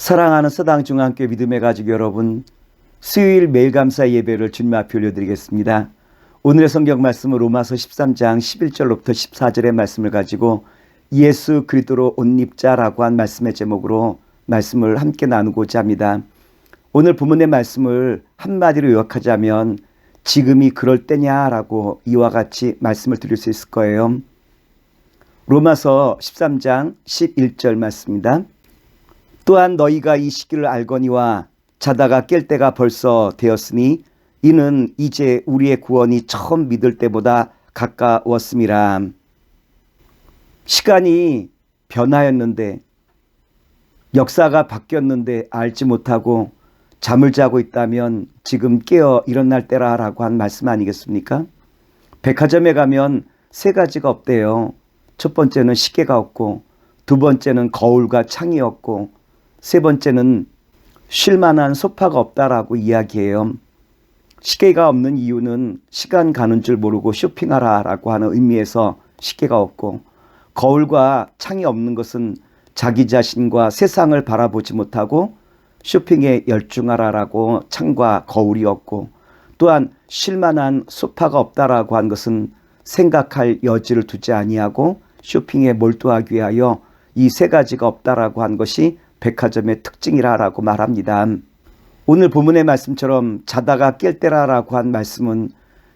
사랑하는 서당중앙교회 믿음의 가족 여러분, 수요일 매일감사 예배를 주님 앞에 올려드리겠습니다. 오늘의 성경 말씀은 로마서 13장 11절로부터 14절의 말씀을 가지고 예수 그리스도로 옷 입자라고 한 말씀의 제목으로 말씀을 함께 나누고자 합니다. 오늘 본문의 말씀을 한마디로 요약하자면 지금이 그럴 때냐라고 이와 같이 말씀을 드릴 수 있을 거예요. 로마서 13장 11절 말씀입니다. 또한 너희가 이 시기를 알거니와 자다가 깰 때가 벌써 되었으니 이는 이제 우리의 구원이 처음 믿을 때보다 가까웠음이라. 시간이 변하였는데 역사가 바뀌었는데 알지 못하고 잠을 자고 있다면 지금 깨어 일어날 때라라고 한 말씀 아니겠습니까? 백화점에 가면 세 가지가 없대요. 첫 번째는 시계가 없고, 두 번째는 거울과 창이 없고, 세 번째는 쉴만한 소파가 없다라고 이야기해요. 시계가 없는 이유는 시간 가는 줄 모르고 쇼핑하라라고 하는 의미에서 시계가 없고, 거울과 창이 없는 것은 자기 자신과 세상을 바라보지 못하고 쇼핑에 열중하라라고 창과 거울이 없고, 또한 쉴만한 소파가 없다라고 한 것은 생각할 여지를 두지 아니하고 쇼핑에 몰두하기 위하여 이 세 가지가 없다라고 한 것이 백화점의 특징이라고 말합니다. 오늘 본문의 말씀처럼 자다가 깰 때라고 한 말씀은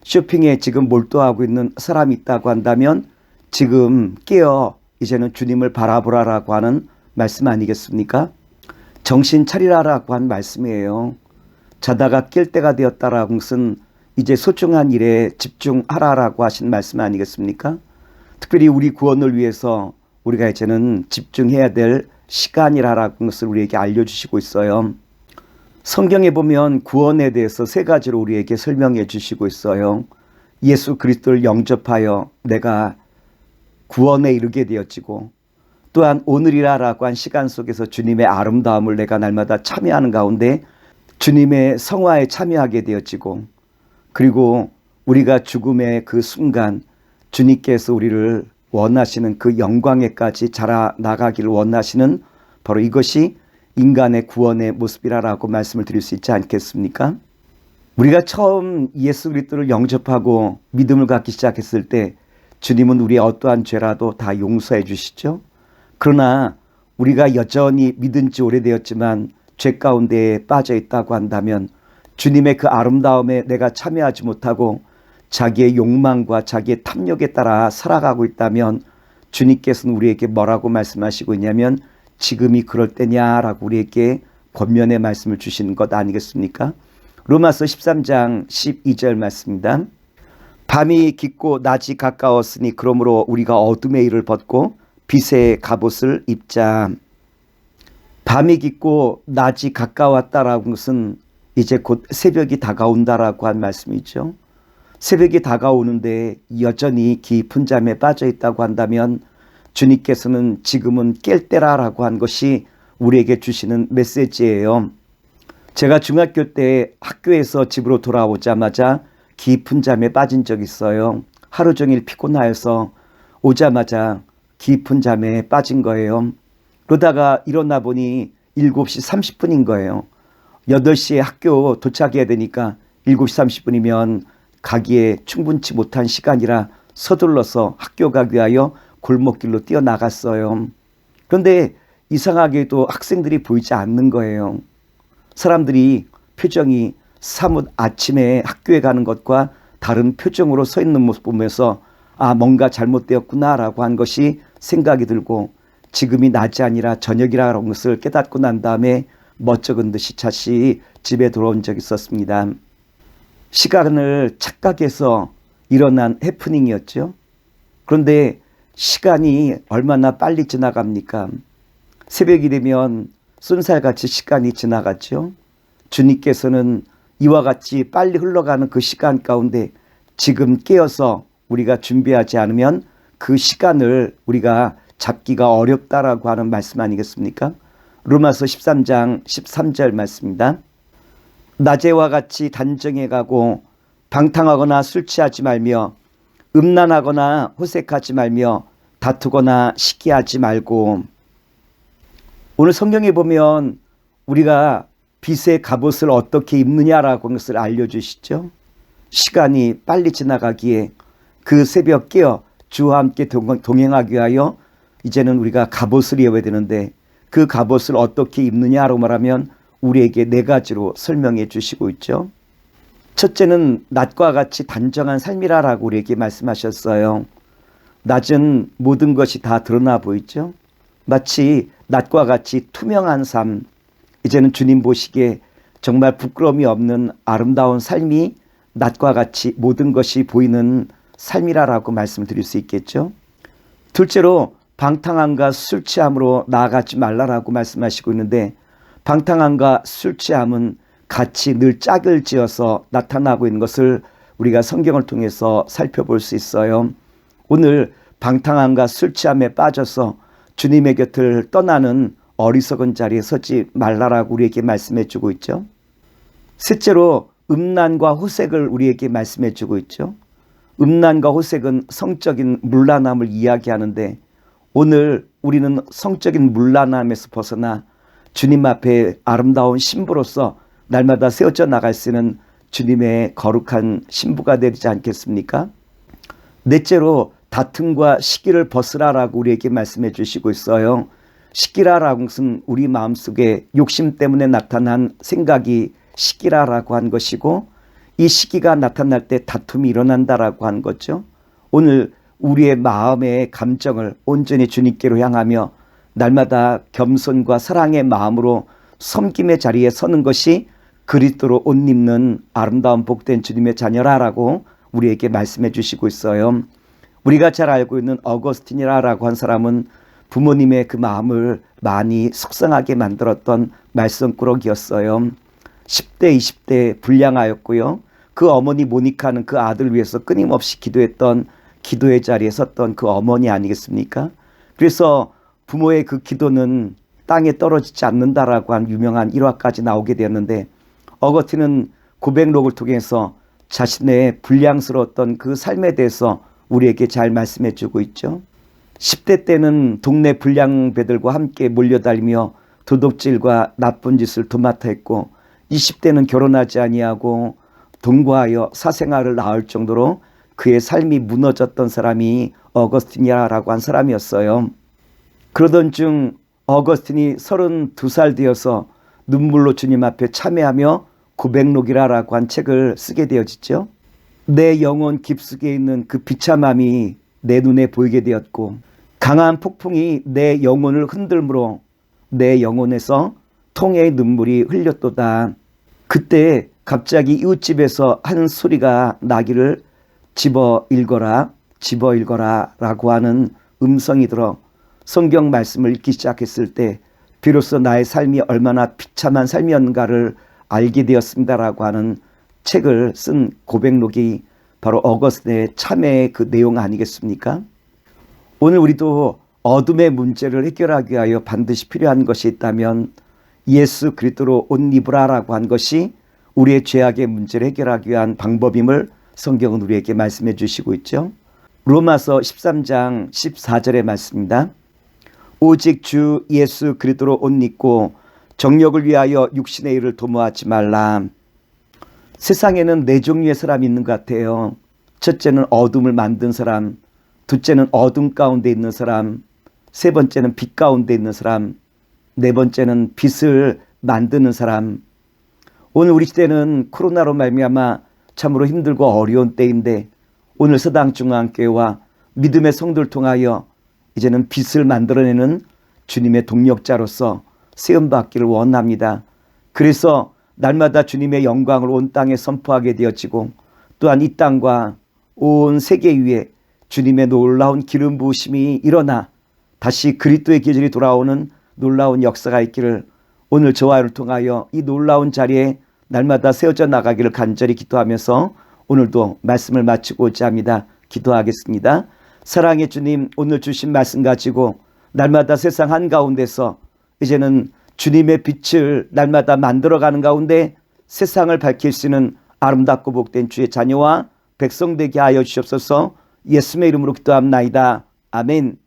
쇼핑에 지금 몰두하고 있는 사람이 있다고 한다면 지금 깨어 이제는 주님을 바라보라라고 하는 말씀 아니겠습니까? 정신 차리라라고 한 말씀이에요. 자다가 깰 때가 되었다라는 것은 이제 소중한 일에 집중하라라고 하신 말씀 아니겠습니까? 특별히 우리 구원을 위해서 우리가 이제는 집중해야 될 시간이라는 것을 우리에게 알려주시고 있어요. 성경에 보면 구원에 대해서 세 가지로 우리에게 설명해 주시고 있어요. 예수 그리스도를 영접하여 내가 구원에 이르게 되어지고, 또한 오늘이라고 한 시간 속에서 주님의 아름다움을 내가 날마다 참여하는 가운데 주님의 성화에 참여하게 되어지고, 그리고 우리가 죽음의 그 순간 주님께서 우리를 원하시는 그 영광에까지 자라나가기를 원하시는 바로 이것이 인간의 구원의 모습이라고 말씀을 드릴 수 있지 않겠습니까? 우리가 처음 예수 그리스도를 영접하고 믿음을 갖기 시작했을 때 주님은 우리의 어떠한 죄라도 다 용서해 주시죠. 그러나 우리가 여전히 믿은 지 오래되었지만 죄 가운데에 빠져 있다고 한다면 주님의 그 아름다움에 내가 참여하지 못하고 자기의 욕망과 자기의 탐욕에 따라 살아가고 있다면 주님께서는 우리에게 뭐라고 말씀하시고 있냐면 지금이 그럴 때냐라고 우리에게 권면의 말씀을 주시는 것 아니겠습니까? 로마서 13장 12절 말씀입니다. 밤이 깊고 낮이 가까웠으니 그러므로 우리가 어둠의 일을 벗고 빛의 갑옷을 입자. 밤이 깊고 낮이 가까웠다라는 것은 이제 곧 새벽이 다가온다라고 한 말씀이죠. 새벽이 다가오는데 여전히 깊은 잠에 빠져 있다고 한다면 주님께서는 지금은 깰 때라고 한 것이 우리에게 주시는 메시지예요. 제가 중학교 때 학교에서 집으로 돌아오자마자 깊은 잠에 빠진 적이 있어요. 하루 종일 피곤하여서 오자마자 깊은 잠에 빠진 거예요. 그러다가 일어나 보니 7시 30분인 거예요. 8시에 학교 도착해야 되니까 7시 30분이면 가기에 충분치 못한 시간이라 서둘러서 학교 가기 위하여 골목길로 뛰어나갔어요. 그런데 이상하게도 학생들이 보이지 않는 거예요. 사람들이 표정이 사뭇 아침에 학교에 가는 것과 다른 표정으로 서 있는 모습 보면서 아, 뭔가 잘못되었구나라고 한 것이 생각이 들고 지금이 낮이 아니라 저녁이라는 것을 깨닫고 난 다음에 멋쩍은 듯이 다시 집에 돌아온 적이 있었습니다. 시간을 착각해서 일어난 해프닝이었죠. 그런데 시간이 얼마나 빨리 지나갑니까? 새벽이 되면 쏜살같이 시간이 지나갔죠. 주님께서는 이와 같이 빨리 흘러가는 그 시간 가운데 지금 깨어서 우리가 준비하지 않으면 그 시간을 우리가 잡기가 어렵다라고 하는 말씀 아니겠습니까? 로마서 13장 13절 말씀입니다. 낮에와 같이 단정해 가고 방탕하거나 술 취하지 말며 음란하거나 호색하지 말며 다투거나 시기하지 말고. 오늘 성경에 보면 우리가 빛의 갑옷을 어떻게 입느냐라고 하는 것을 알려주시죠. 시간이 빨리 지나가기에 그 새벽 깨어 주와 함께 동행하기 위하여 이제는 우리가 갑옷을 입어야 되는데 그 갑옷을 어떻게 입느냐라고 말하면 우리에게 네 가지로 설명해 주시고 있죠. 첫째는 낮과 같이 단정한 삶이라고 우리에게 말씀하셨어요. 낮은 모든 것이 다 드러나 보이죠. 마치 낮과 같이 투명한 삶, 이제는 주님 보시기에 정말 부끄러움이 없는 아름다운 삶이 낮과 같이 모든 것이 보이는 삶이라고 말씀드릴 수 있겠죠. 둘째로 방탕함과 술 취함으로 나아가지 말라라고 말씀하시고 있는데 방탕함과 술 취함은 같이 늘 짝을 지어서 나타나고 있는 것을 우리가 성경을 통해서 살펴볼 수 있어요. 오늘 방탕함과 술 취함에 빠져서 주님의 곁을 떠나는 어리석은 자리에 서지 말라라고 우리에게 말씀해 주고 있죠. 셋째로 음란과 호색을 우리에게 말씀해 주고 있죠. 음란과 호색은 성적인 문란함을 이야기하는데 오늘 우리는 성적인 문란함에서 벗어나 주님 앞에 아름다운 신부로서 날마다 세워져 나갈 수 있는 주님의 거룩한 신부가 되지 않겠습니까? 넷째로 다툼과 시기를 벗으라라고 우리에게 말씀해 주시고 있어요. 시기라라는 것은 우리 마음속에 욕심 때문에 나타난 생각이 시기라라고 한 것이고 이 시기가 나타날 때 다툼이 일어난다라고 한 거죠. 오늘 우리의 마음의 감정을 온전히 주님께로 향하며 날마다 겸손과 사랑의 마음으로 섬김의 자리에 서는 것이 그리스도로 옷 입는 아름다운 복된 주님의 자녀라라고 우리에게 말씀해 주시고 있어요. 우리가 잘 알고 있는 어거스틴이라고 한 사람은 부모님의 그 마음을 많이 속상하게 만들었던 말썽꾸러기였어요. 10대 20대 불량하였고요. 그 어머니 모니카는 그 아들을 위해서 끊임없이 기도했던 기도의 자리에 섰던 그 어머니 아니겠습니까? 그래서 부모의 그 기도는 땅에 떨어지지 않는다라고 한 유명한 일화까지 나오게 되었는데 어거스틴은 고백록을 통해서 자신의 불량스러웠던 그 삶에 대해서 우리에게 잘 말씀해 주고 있죠. 10대 때는 동네 불량배들과 함께 몰려다니며 도둑질과 나쁜 짓을 도맡아 했고 20대는 결혼하지 아니하고 동거하여 사생아를 낳을 정도로 그의 삶이 무너졌던 사람이 어거스틴이라고 한 사람이었어요. 그러던 중 어거스틴이 32살 되어서 눈물로 주님 앞에 참회하며 고백록이라고 한 책을 쓰게 되어지죠. 내 영혼 깊숙이 있는 그 비참함이 내 눈에 보이게 되었고 강한 폭풍이 내 영혼을 흔들므로 내 영혼에서 통해의 눈물이 흘렸도다. 그때 갑자기 이웃집에서 한 소리가 나기를 집어 읽어라 라고 하는 음성이 들어 성경 말씀을 읽기 시작했을 때 비로소 나의 삶이 얼마나 비참한 삶이었는가를 알게 되었습니다라고 하는 책을 쓴 고백록이 바로 어거스틴의 참회의 그 내용 아니겠습니까? 오늘 우리도 어둠의 문제를 해결하기 위하여 반드시 필요한 것이 있다면 예수 그리스도로 옷 입으라라고 한 것이 우리의 죄악의 문제를 해결하기 위한 방법임을 성경은 우리에게 말씀해 주시고 있죠. 로마서 13장 14절의 말씀입니다. 오직 주 예수 그리스도로 옷 입고 정욕을 위하여 육신의 일을 도모하지 말라. 세상에는 네 종류의 사람이 있는 것 같아요. 첫째는 어둠을 만든 사람, 둘째는 어둠 가운데 있는 사람, 세 번째는 빛 가운데 있는 사람, 네 번째는 빛을 만드는 사람. 오늘 우리 시대는 코로나로 말미암아 참으로 힘들고 어려운 때인데 오늘 서당중앙교회와 믿음의 성도를 통하여 이제는 빛을 만들어내는 주님의 동력자로서 세움받기를 원합니다. 그래서 날마다 주님의 영광을 온 땅에 선포하게 되어지고 또한 이 땅과 온 세계 위에 주님의 놀라운 기름 부으심이 일어나 다시 그리스도의 계절이 돌아오는 놀라운 역사가 있기를 오늘 저와를 통하여 이 놀라운 자리에 날마다 세워져 나가기를 간절히 기도하면서 오늘도 말씀을 마치고자 합니다. 기도하겠습니다. 사랑의 주님, 오늘 주신 말씀 가지고 날마다 세상 한가운데서 이제는 주님의 빛을 날마다 만들어가는 가운데 세상을 밝힐 수 있는 아름답고 복된 주의 자녀와 백성 되게 하여 주시옵소서. 예수님의 이름으로 기도합나이다. 아멘.